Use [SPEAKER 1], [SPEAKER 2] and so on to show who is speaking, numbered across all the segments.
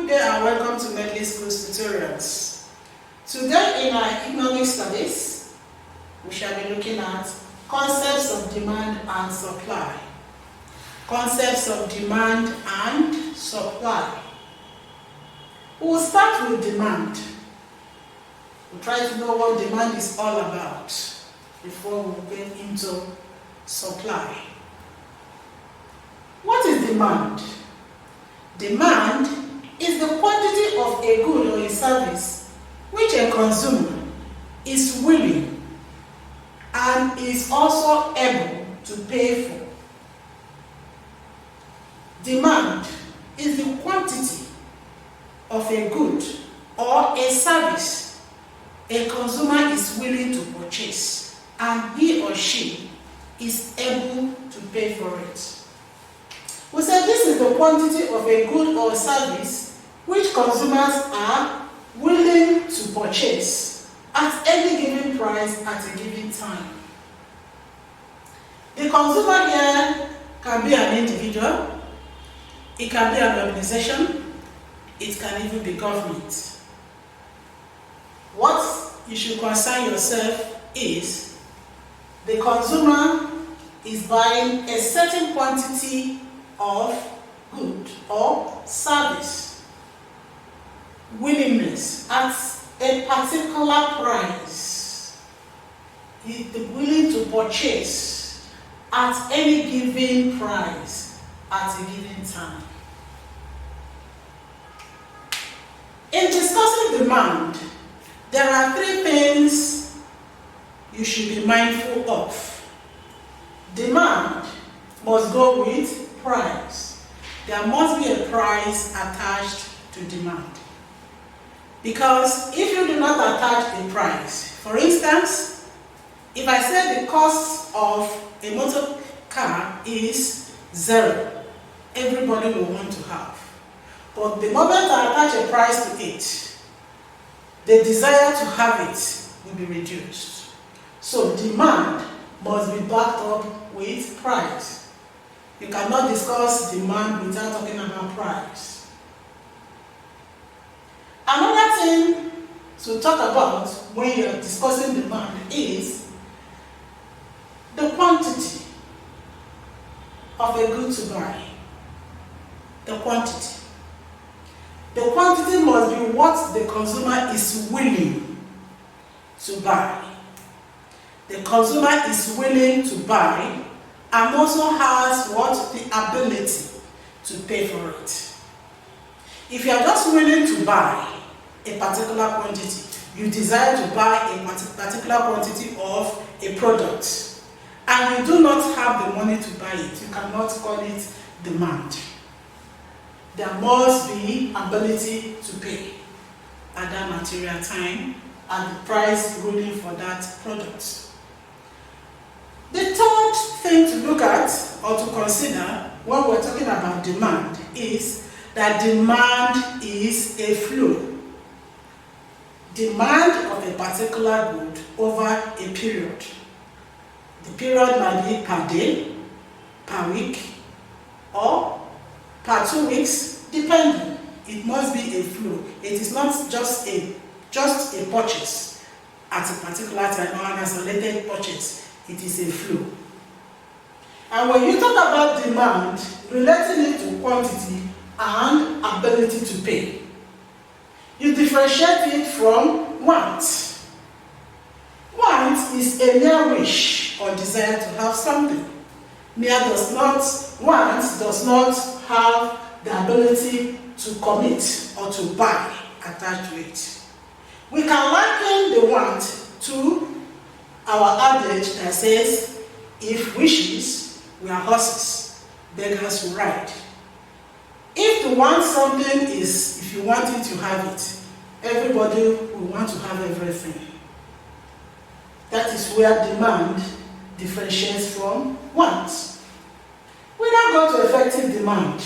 [SPEAKER 1] Good day and welcome to Medley School's tutorials. Today in our economic studies, we shall be looking at concepts of demand and supply. Concepts of demand and supply. We'll start with demand. We'll try to know what demand is all about before we get into supply. What is demand? Demand is the quantity of a good or a service which a consumer is willing and is also able to pay for. Demand is the quantity of a good or a service a consumer is willing to purchase and he or she is able to pay for it. We said this is the quantity of a good or service which consumers are willing to purchase at any given price at a given time. The consumer here can be an individual, it can be an organization, it can even be government. What you should concern yourself is the consumer is buying a certain quantity of good or service, willingness at a particular price, is willing to purchase at any given price at a given time. In discussing demand, there are three things you should be mindful of. Demand must go with price. There must be a price attached to demand. Because if you do not attach a price, for instance, if I say the cost of a motor car is 0, everybody will want to have. But the moment I attach a price to it, the desire to have it will be reduced. So demand must be backed up with price. You cannot discuss demand without talking about price. Another thing to talk about when you're discussing demand is the quantity of a good to buy. The quantity. The quantity must be what the consumer is willing to buy. The consumer is willing to buy and also has what? The ability to pay for it. If you are just willing to buy a particular quantity, you desire to buy a particular quantity of a product, and you do not have the money to buy it, you cannot call it demand. There must be ability to pay at that material time and the price ruling for that product. The third thing to look at or to consider when we're talking about demand is that demand is a flow. Demand of a particular good over a period. The period might be per day, per week, or per 2 weeks, depending. It must be a flow. It is not just a purchase at a particular time or an isolated purchase. It is a flow. And when you talk about demand, relating it to quantity and ability to pay, you differentiate it from want. Want is a mere wish or desire to have something. Want does not have the ability to commit or to buy attached to it. We can liken the want to our adage that says, if wishes were horses, beggars will ride. If to want something is, if you want it, you have it. Everybody will want to have everything. That is where demand differentiates from want. We now go to effective demand.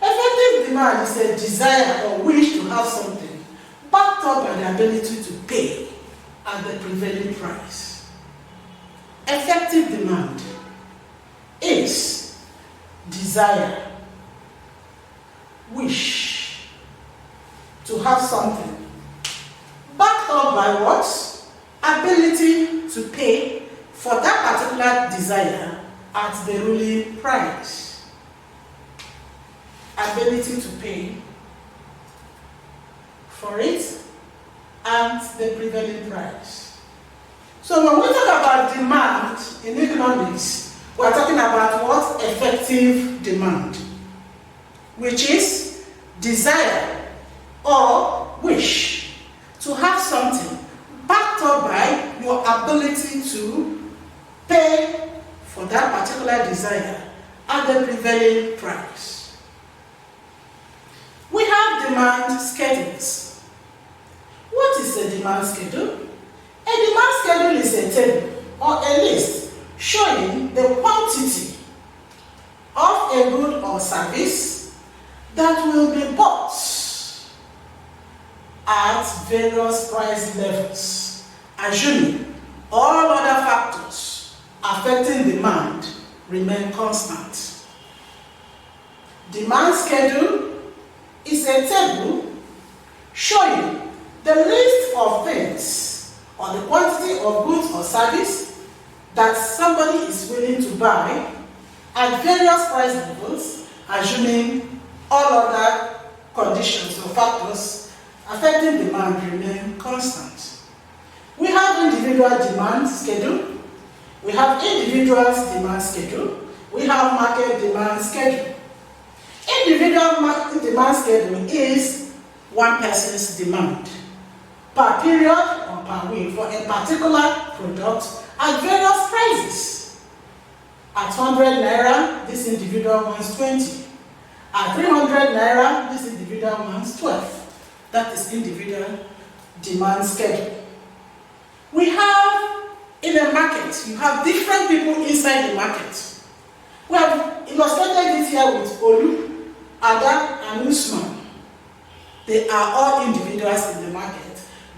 [SPEAKER 1] Effective demand is a desire or wish to have something backed up by the ability to pay at the prevailing price. Effective demand is desire, wish, to have something. Backed up by what? Ability to pay for that particular desire at the ruling price. Ability to pay for it at the prevailing price. So when we talk about demand in economics, we're talking about what? Effective demand, which is desire or wish to have something backed up by your ability to pay for that particular desire at the prevailing price. We have demand schedules. What is a demand schedule? A demand schedule is a table or a list showing the quantity of a good or service that will be bought at various price levels, assuming all other factors affecting demand remain constant. Demand schedule is a table showing the list of things or the quantity of goods or service that somebody is willing to buy at various price levels, assuming all other conditions or factors affecting demand remain constant. We have individual demand schedule, we have individuals demand schedule, we have market demand schedule. Individual market demand schedule is one person's demand per period or per week for a particular product at various prices. At 100 naira, this individual wants 20. At 300 naira, this individual wants 12. That is individual demand schedule. We have in a market, you have different people inside the market. We have illustrated this here with Olu, Ada, and Usman. They are all individuals in the market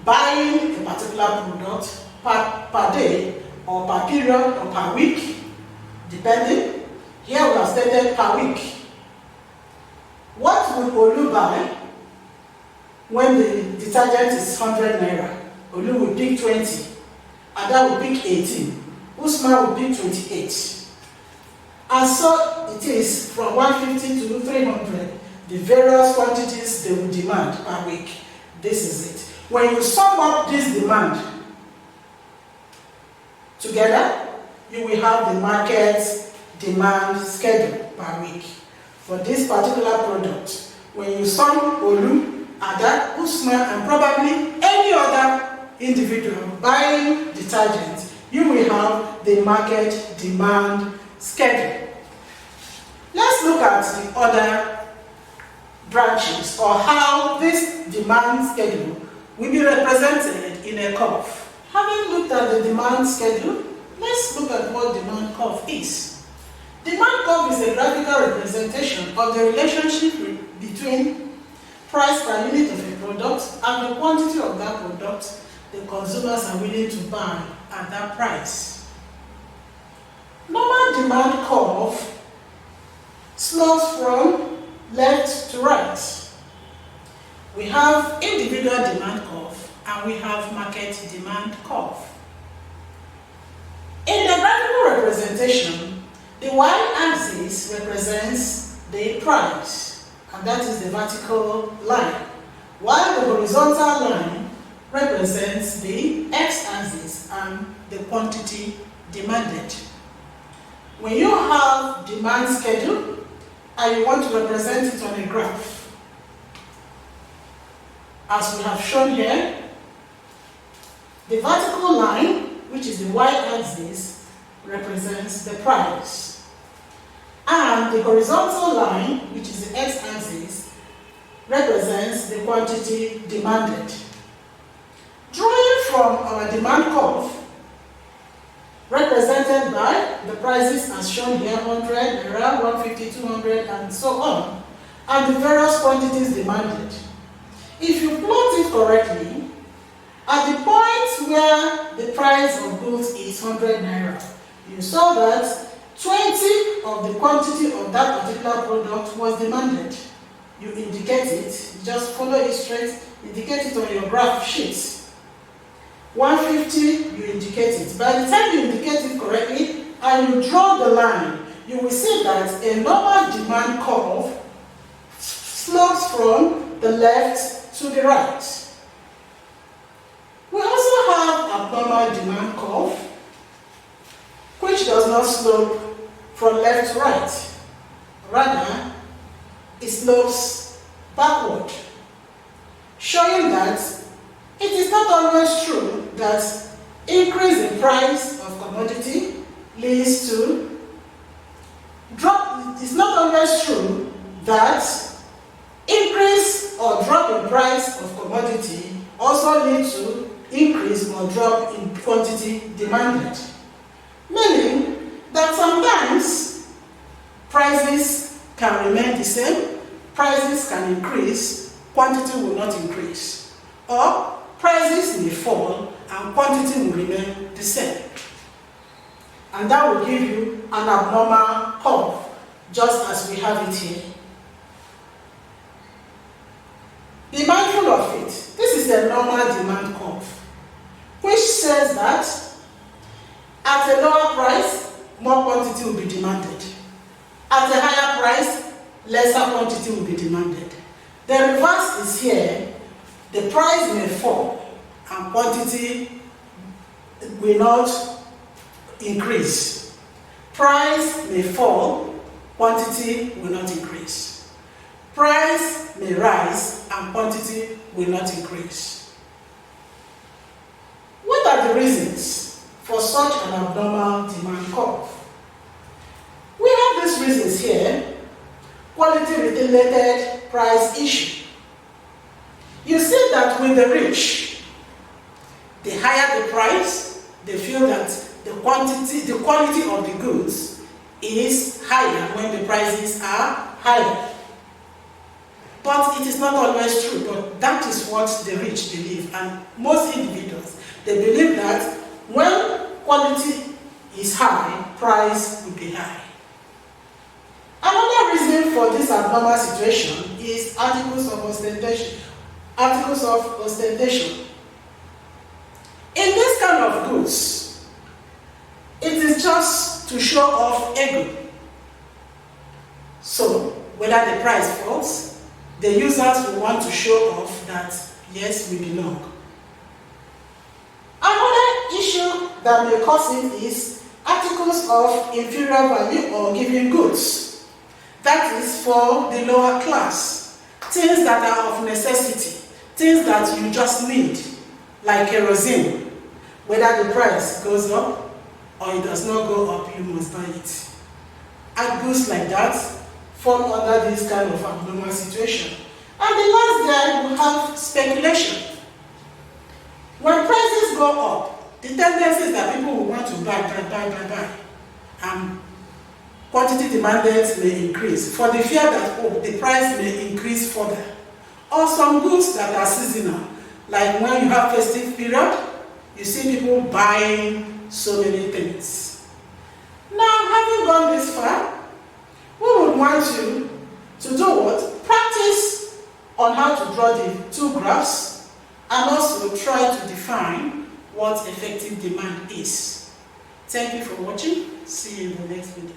[SPEAKER 1] buying a particular product per day or per period or per week, depending. Here we have stated per week. What would Olu buy when the detergent is 100 naira? Olu will pick 20, Ada will pick 18, Usman will pick 28. And so it is from 150 to 300, the various quantities they will demand per week. This is it. When you sum up this demand together, you will have the market demand schedule per week for this particular product. When you sum Olu, Ada, Usman, and probably any other individual buying detergent, you will have the market demand schedule. Let's look at the other branches or how this demand schedule will be represented in a curve. Having looked at the demand schedule, let's look at what demand curve is. Demand curve is a graphical representation of the relationship between price per unit of a product and the quantity of that product the consumers are willing to buy at that price. Normal demand curve slopes from left to right. We have individual demand curve and we have market demand curve. In the graphical representation, the y-axis represents the price, and that is the vertical line, while the horizontal line represents the x-axis and the quantity demanded. When you have demand schedule and you want to represent it on a graph, as we have shown here, the vertical line, which is the y-axis, represents the price, and the horizontal line, which is the x-axis, represents the quantity demanded. Drawing from our demand curve, represented by the prices as shown here, 100, naira, 150, 200, and so on, and the various quantities demanded. If you plot it correctly, at the point where the price of goods is 100 naira, you saw that 20 of the quantity of that particular product was demanded. you indicate it. You just follow it straight, indicate it on your graph sheet. 150, you indicate it. By the time you indicate it correctly and you draw the line, you will see that a normal demand curve slopes from the left to the right. We also have abnormal demand curve, which does not slope from left to right. Rather, it slopes backward, showing that it is not always true that increase in price of commodity leads to drop. It's not always true that increase or drop in price of commodity also leads to increase or drop in quantity demanded. Meaning that sometimes prices can remain the same, prices can increase, quantity will not increase. Or prices may fall and quantity will remain the same. And that will give you an abnormal curve, just as we have it here. Be mindful of it. This is a normal demand curve, which says that at a lower price, more quantity will be demanded. At a higher price, lesser quantity will be demanded. The reverse is here. The price may fall and quantity will not increase. Price may fall, quantity will not increase. Price may rise and quantity will not increase. What are the reasons for such an abnormal demand curve? We have these reasons here. Quality related price issue. You see that with the rich, the higher the price, they feel that the quality of the goods is higher when the prices are higher. But it is not always true, but that is what the rich believe, and most individuals, they believe that when quality is high, price will be high. Another reason for this abnormal situation is articles of ostentation. Articles of ostentation. In this kind of goods, it is just to show off ego. So, whether the price falls, the users will want to show off that, yes, we belong. Another issue that may cause it is articles of inferior value or giving goods. That is for the lower class. Things that are of necessity. Things that you just need, like kerosene. Whether the price goes up or it does not go up, you must buy it. And goods like that fall under this kind of abnormal situation. And the last there, we have speculation. When prices go up, the tendency is that people will want to buy. And quantity demanded may increase for the fear that, oh, the price may increase further. Or some goods that are seasonal, like when you have festive period, you see people buying so many things. Now, having gone this far, we would want you to do what? Practice on how to draw the two graphs and also try to define what effective demand is. Thank you for watching. See you in the next video.